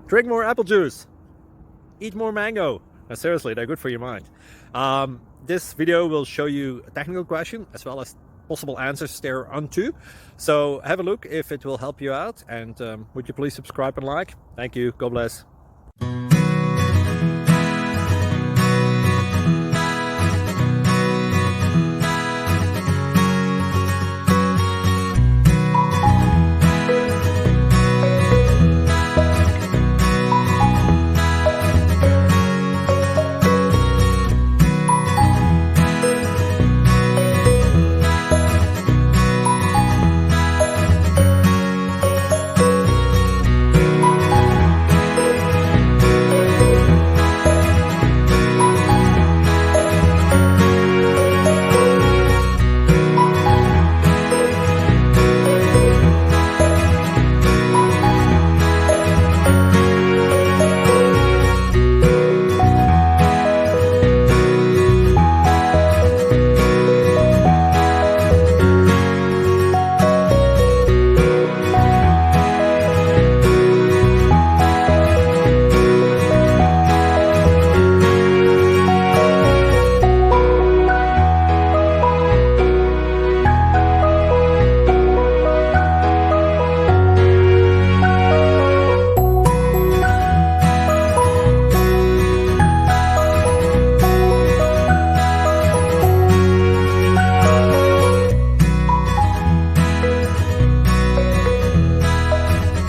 Drink more apple juice. Eat more mango. Seriously, they're good for your mind. This video will show you a technical question as well as possible answers thereunto. So have a look if it will help you out, and would you please subscribe and like? Thank you. God bless.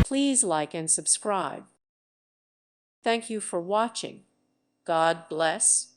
Please like and subscribe. Thank you for watching. God bless.